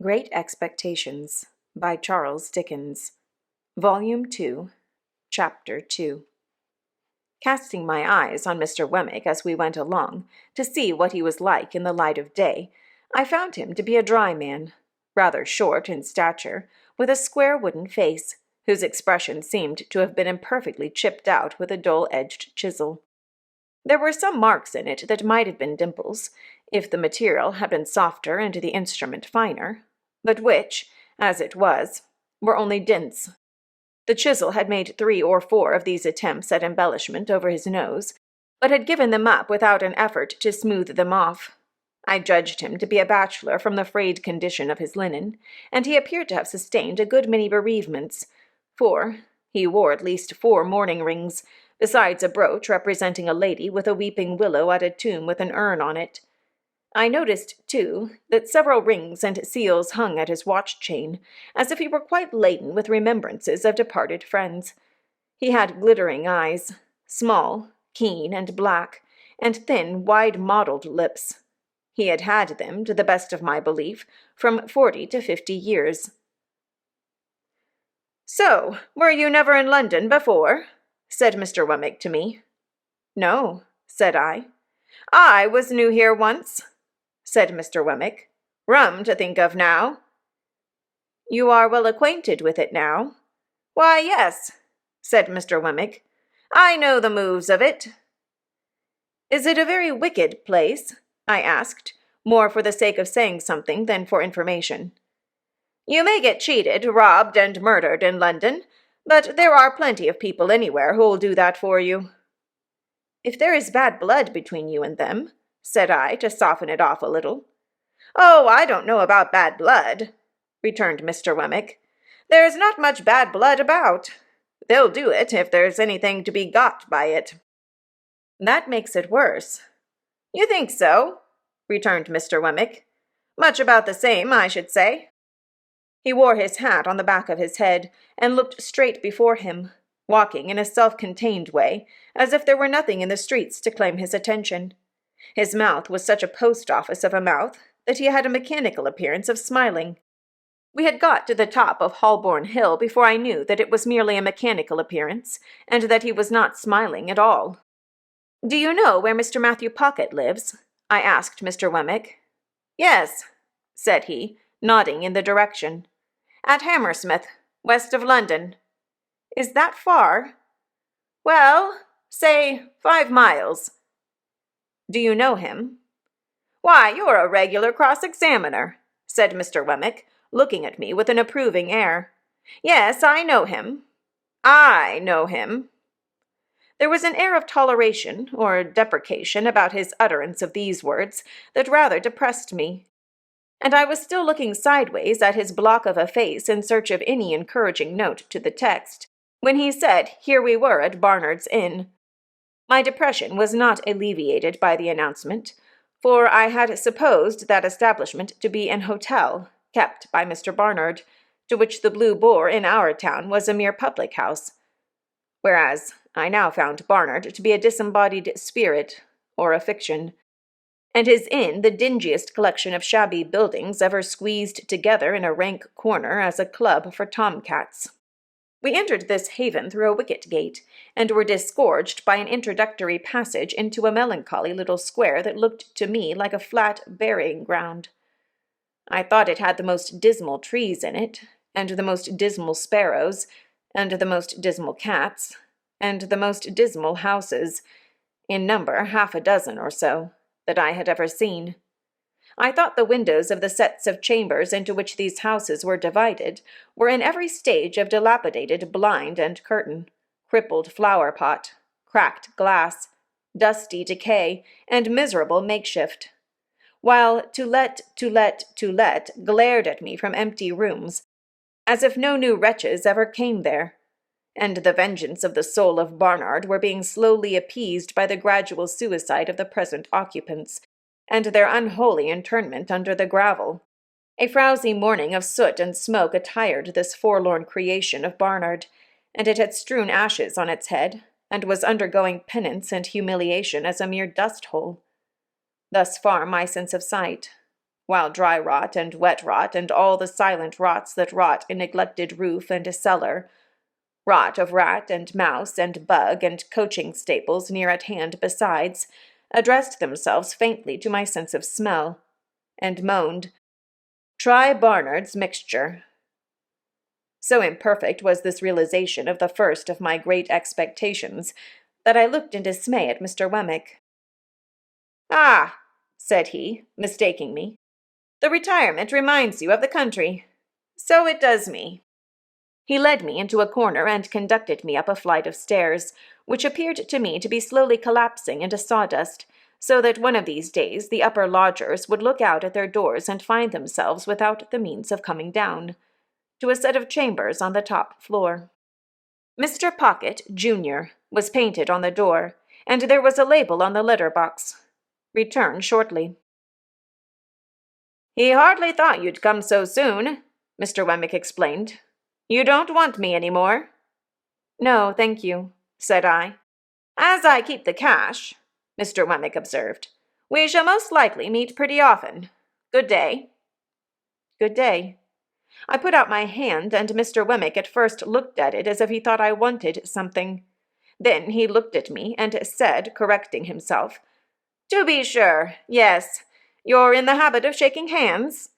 Great Expectations by Charles Dickens. Volume 2, Chapter 2. Casting my eyes on Mr. Wemmick as we went along, to see what he was like in the light of day, I found him to be a dry man, rather short in stature, with a square wooden face, whose expression seemed to have been imperfectly chipped out with a dull-edged chisel. There were some marks in it that might have been dimples, if the material had been softer and the instrument finer, but which, as it was, were only dints. The chisel had made 3 or 4 of these attempts at embellishment over his nose, but had given them up without an effort to smooth them off. I judged him to be a bachelor from the frayed condition of his linen, and he appeared to have sustained a good many bereavements, for he wore at least 4 mourning rings, besides a brooch representing a lady with a weeping willow at a tomb with an urn on it. I noticed, too, that several rings and seals hung at his watch-chain, as if he were quite laden with remembrances of departed friends. He had glittering eyes, small, keen, and black, and thin, wide-modelled lips. He had had them, to the best of my belief, from 40 to 50 years. "So, were you never in London before?" said Mr. Wemmick to me. "No," said I. "I was new here once," said Mr. Wemmick. "Rum to think of now." "You are well acquainted with it now?" "Why, yes," said Mr. Wemmick. "I know the moves of it." "Is it a very wicked place?" I asked, more for the sake of saying something than for information. "You may get cheated, robbed, and murdered in London, but there are plenty of people anywhere who'll do that for you." "If there is bad blood between you and them," said I, to soften it off a little. "Oh, I don't know about bad blood," returned Mr. Wemmick. "There's not much bad blood about. They'll do it if there's anything to be got by it." "That makes it worse." "You think so?" returned Mr. Wemmick. "Much about the same, I should say." He wore his hat on the back of his head, and looked straight before him, walking in a self-contained way, as if there were nothing in the streets to claim his attention. His mouth was such a post-office of a mouth that he had a mechanical appearance of smiling. We had got to the top of Holborn Hill before I knew that it was merely a mechanical appearance, and that he was not smiling at all. "Do you know where Mr. Matthew Pocket lives?" I asked Mr. Wemmick. "Yes," said he, nodding in the direction. "At Hammersmith, west of London." "Is that far?" "Well, say 5 miles. "Do you know him?" "Why, you're a regular cross-examiner," said Mr. Wemmick, looking at me with an approving air. "Yes, I know him. I know him." There was an air of toleration or deprecation about his utterance of these words that rather depressed me, and I was still looking sideways at his block of a face in search of any encouraging note to the text, when he said here we were at Barnard's Inn. My depression was not alleviated by the announcement, for I had supposed that establishment to be an hotel, kept by Mr. Barnard, to which the Blue Boar in our town was a mere public house, whereas I now found Barnard to be a disembodied spirit, or a fiction, and his inn the dingiest collection of shabby buildings ever squeezed together in a rank corner as a club for tomcats. We entered this haven through a wicket-gate, and were disgorged by an introductory passage into a melancholy little square that looked to me like a flat burying-ground. I thought it had the most dismal trees in it, and the most dismal sparrows, and the most dismal cats, and the most dismal houses, in number 6 or so, that I had ever seen. I thought the windows of the sets of chambers into which these houses were divided were in every stage of dilapidated blind and curtain, crippled flower-pot, cracked glass, dusty decay, and miserable makeshift, while to let glared at me from empty rooms, as if no new wretches ever came there, and the vengeance of the soul of Barnard were being slowly appeased by the gradual suicide of the present occupants, and their unholy internment under the gravel. A frowsy morning of soot and smoke attired this forlorn creation of Barnard, and it had strewn ashes on its head, and was undergoing penance and humiliation as a mere dust-hole. Thus far my sense of sight. while dry rot and wet rot and all the silent rots that rot in neglected roof and cellar, rot of rat and mouse and bug and coaching stables near at hand besides, addressed themselves faintly to my sense of smell, and moaned, "Try Barnard's mixture." So imperfect was this realization of the first of my great expectations that I looked in dismay at Mr. Wemmick. "Ah," said he, mistaking me, "the retirement reminds you of the country. So it does me." He led me into a corner and conducted me up a flight of stairs, which appeared to me to be slowly collapsing into sawdust, so that one of these days the upper lodgers would look out at their doors and find themselves without the means of coming down, to a set of chambers on the top floor. Mr. Pocket, Jr., was painted on the door, and there was a label on the letter-box, "Return shortly." "He hardly thought you'd come so soon," Mr. Wemmick explained. "You don't want me any more?" "No, thank you," said I. "As I keep the cash," Mr. Wemmick observed, "we shall most likely meet pretty often. Good day." "Good day." I put out my hand, and Mr. Wemmick at first looked at it as if he thought I wanted something. Then he looked at me and said, correcting himself, "To be sure, yes. You're in the habit of shaking hands?"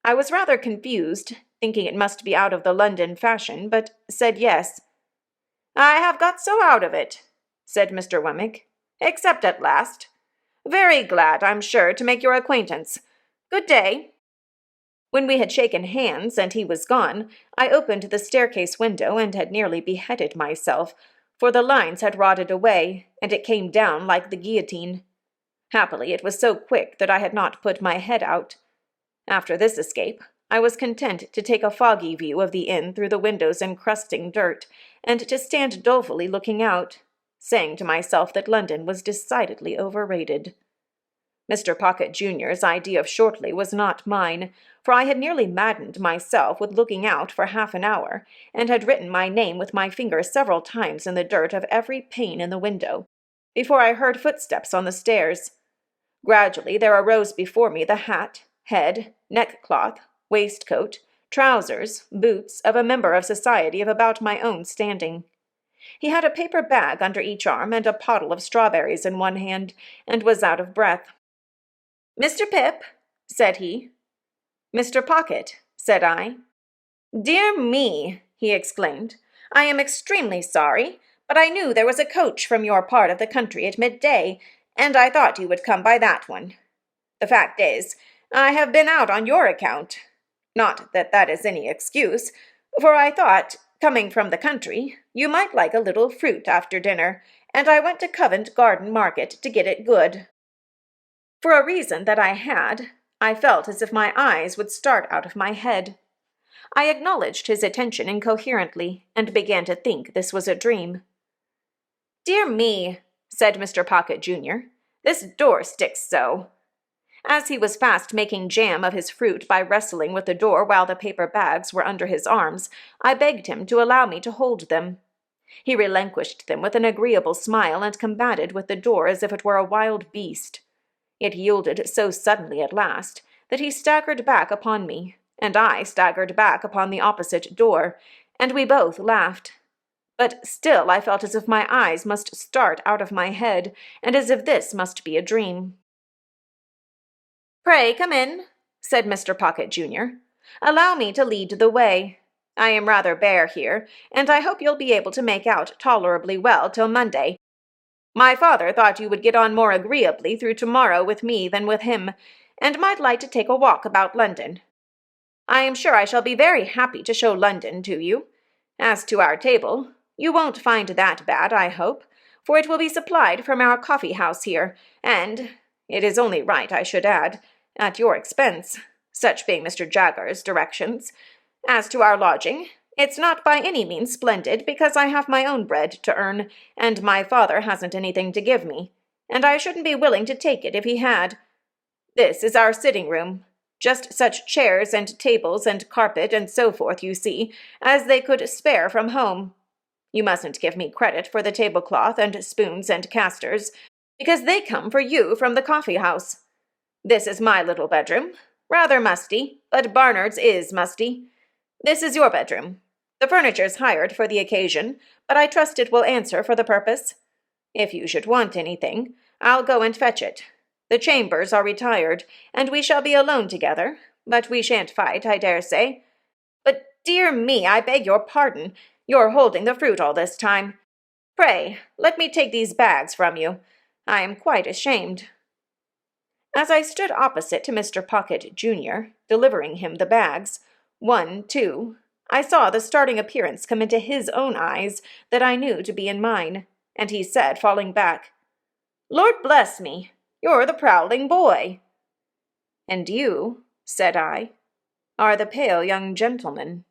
I was rather confused, thinking it must be out of the London fashion, but said yes. "I have got so out of it," said Mr. Wemmick, "except at last. Very glad, I'm sure, to make your acquaintance. Good day." When we had shaken hands and he was gone, I opened the staircase window and had nearly beheaded myself, for the lines had rotted away, and it came down like the guillotine. Happily, it was so quick that I had not put my head out. After this escape, I was content to take a foggy view of the inn through the windows encrusting dirt, and to stand dolefully looking out, saying to myself that London was decidedly overrated. Mr. Pocket Jr.'s idea of shortly was not mine, for I had nearly maddened myself with looking out for half an hour, and had written my name with my finger several times in the dirt of every pane in the window, before I heard footsteps on the stairs. Gradually there arose before me the hat, head, neckcloth, waistcoat, trousers, boots of a member of society of about my own standing. He had a paper bag under each arm and a pottle of strawberries in one hand, and was out of breath. "Mr. Pip," said he. "Mr. Pocket," said I. "Dear me," he exclaimed, "I am extremely sorry, but I knew there was a coach from your part of the country at midday, and I thought you would come by that one. The fact is, I have been out on your account. Not that that is any excuse, for I thought, coming from the country, you might like a little fruit after dinner, and I went to Covent Garden Market to get it good." For a reason that I had, I felt as if my eyes would start out of my head. I acknowledged his attention incoherently, and began to think this was a dream. "Dear me," said Mr. Pocket, Jr., "this door sticks so." As he was fast making jam of his fruit by wrestling with the door while the paper bags were under his arms, I begged him to allow me to hold them. He relinquished them with an agreeable smile and combated with the door as if it were a wild beast. It yielded so suddenly at last that he staggered back upon me, and I staggered back upon the opposite door, and we both laughed. But still I felt as if my eyes must start out of my head, and as if this must be a dream. "Pray come in," said Mr. Pocket, Jr. "Allow me to lead the way. I am rather bare here, and I hope you'll be able to make out tolerably well till Monday. My father thought you would get on more agreeably through tomorrow with me than with him, and might like to take a walk about London. I am sure I shall be very happy to show London to you. As to our table, you won't find that bad, I hope, for it will be supplied from our coffee-house here, and, it is only right I should add, at your expense, such being Mr. Jaggers's directions. As to our lodging, it's not by any means splendid, because I have my own bread to earn, and my father hasn't anything to give me, and I shouldn't be willing to take it if he had. This is our sitting-room, just such chairs and tables and carpet and so forth, you see, as they could spare from home. You mustn't give me credit for the tablecloth and spoons and casters, because they come for you from the coffee-house. This is my little bedroom. Rather musty, but Barnard's is musty. This is your bedroom. The furniture's hired for the occasion, but I trust it will answer for the purpose. If you should want anything, I'll go and fetch it. The chambers are retired, and we shall be alone together, but we shan't fight, I dare say. But, dear me, I beg your pardon. You're holding the fruit all this time. Pray, let me take these bags from you. I am quite ashamed. As I stood opposite to Mr. Pocket, Jr., delivering him the bags, 1, 2, I saw the starting appearance come into his own eyes that I knew to be in mine, and he said, falling back, "Lord bless me, you're the prowling boy." "And you," said I, "are the pale young gentleman."